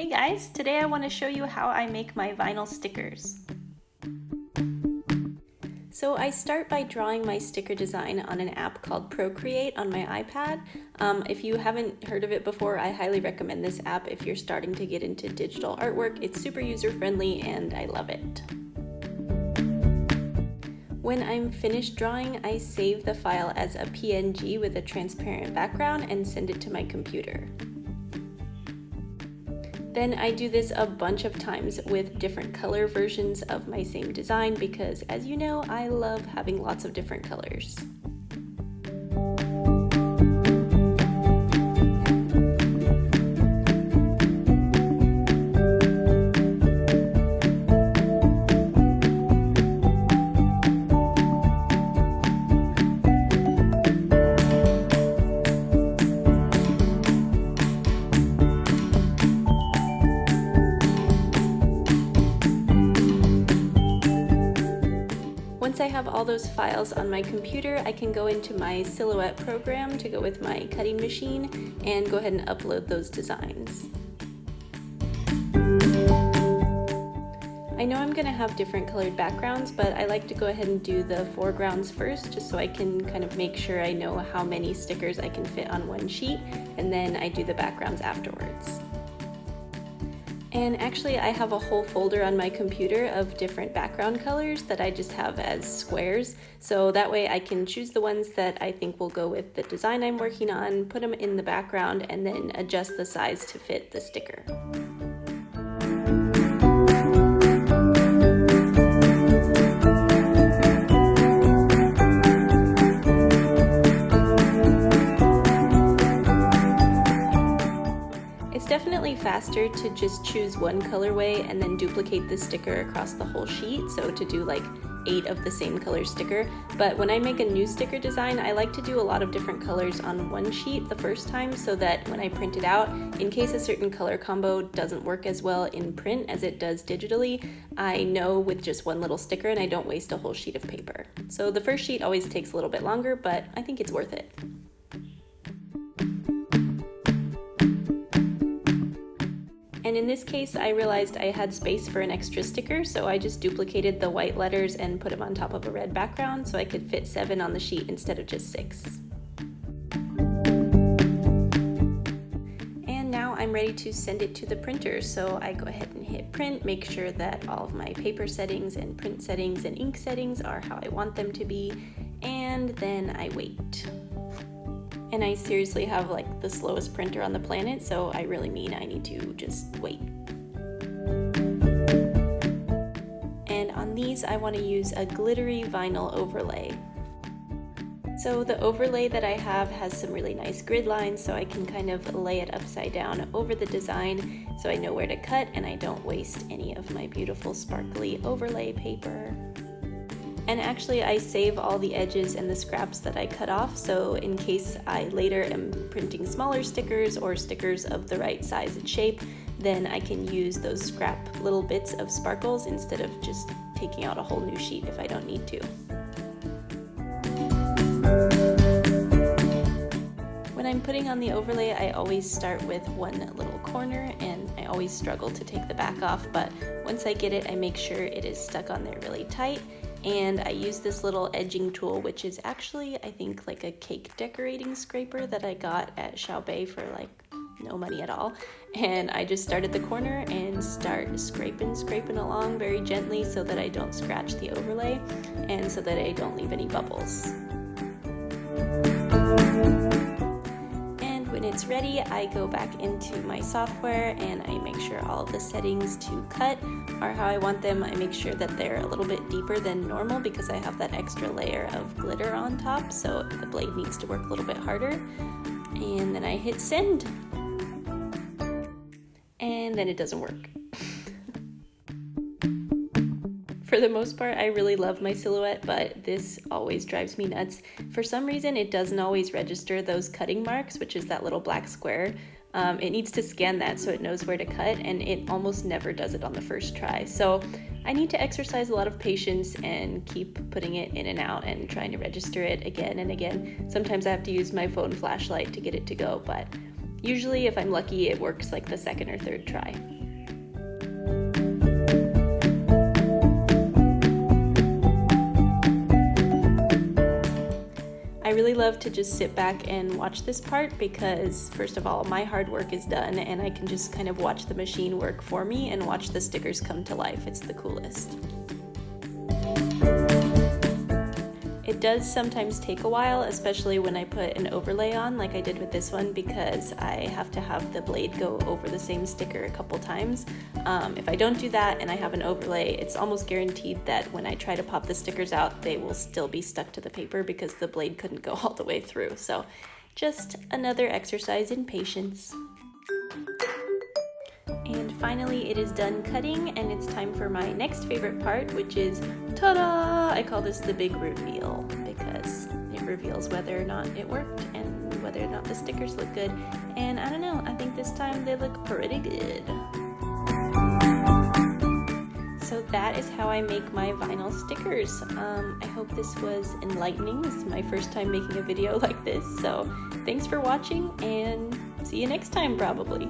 Hey guys, today I want to show you how I make my vinyl stickers. So I start by drawing my sticker design on an app called Procreate on my iPad. If you haven't heard of it before, I highly recommend this app if you're starting to get into digital artwork. It's super user-friendly and I love it. When I'm finished drawing, I save the file as a PNG with a transparent background and send it to my computer. Then I do this a bunch of times with different color versions of my same design because, as you know, I love having lots of different colors. Once I have all those files on my computer, I can go into my Silhouette program to go with my cutting machine and go ahead and upload those designs. I know I'm going to have different colored backgrounds, but I like to go ahead and do the foregrounds first just so I can kind of make sure I know how many stickers I can fit on one sheet, and then I do the backgrounds afterwards. And actually I have a whole folder on my computer of different background colors that I just have as squares, so that way I can choose the ones that I think will go with the design I'm working on, put them in the background, and then adjust the size to fit the sticker. It's definitely faster to just choose one colorway and then duplicate the sticker across the whole sheet, so to do like 8 of the same color sticker. But when I make a new sticker design, I like to do a lot of different colors on one sheet the first time so that when I print it out, in case a certain color combo doesn't work as well in print as it does digitally, I know with just one little sticker and I don't waste a whole sheet of paper. So the first sheet always takes a little bit longer, but I think it's worth it. And in this case, I realized I had space for an extra sticker, so I just duplicated the white letters and put them on top of a red background so I could fit 7 on the sheet instead of just 6. And now I'm ready to send it to the printer, so I go ahead and hit print, make sure that all of my paper settings and print settings and ink settings are how I want them to be, and then I wait. And I seriously have like the slowest printer on the planet, so I really mean I need to just wait. And on these, I want to use a glittery vinyl overlay. So the overlay that I have has some really nice grid lines, so I can kind of lay it upside down over the design so I know where to cut and I don't waste any of my beautiful sparkly overlay paper. And actually I save all the edges and the scraps that I cut off, so in case I later am printing smaller stickers or stickers of the right size and shape, then I can use those scrap little bits of sparkles instead of just taking out a whole new sheet if I don't need to. When I'm putting on the overlay, I always start with one little corner and I always struggle to take the back off, but once I get it, I make sure it is stuck on there really tight. And I use this little edging tool, which is actually, I think, like a cake decorating scraper that I got at Xiaobei for like no money at all. And I just start at the corner and start scraping along very gently so that I don't scratch the overlay and so that I don't leave any bubbles. When it's ready, I go back into my software and I make sure all of the settings to cut are how I want them. I make sure that they're a little bit deeper than normal because I have that extra layer of glitter on top, so the blade needs to work a little bit harder. And then I hit send. And then it doesn't work. For the most part, I really love my Silhouette, but this always drives me nuts. For some reason, it doesn't always register those cutting marks, which is that little black square. It needs to scan that so it knows where to cut, and it almost never does it on the first try. So I need to exercise a lot of patience and keep putting it in and out and trying to register it again and again. Sometimes I have to use my phone flashlight to get it to go, but Usually, if I'm lucky, it works like the second or third try. I really love to just sit back and watch this part because, first of all, my hard work is done and I can just kind of watch the machine work for me and watch the stickers come to life. It's the coolest. It does sometimes take a while, especially when I put an overlay on like I did with this one, because I have to have the blade go over the same sticker a couple times. If I don't do that and I have an overlay, it's almost guaranteed that when I try to pop the stickers out, they will still be stuck to the paper because the blade couldn't go all the way through. So just another exercise in patience. And finally, it is done cutting, and it's time for my next favorite part, which is, ta-da! I call this the big reveal because it reveals whether or not it worked and whether or not the stickers look good. And I don't know, I think this time they look pretty good. So that is how I make my vinyl stickers. I hope this was enlightening. This is my first time making a video like this, so thanks for watching and see you next time probably.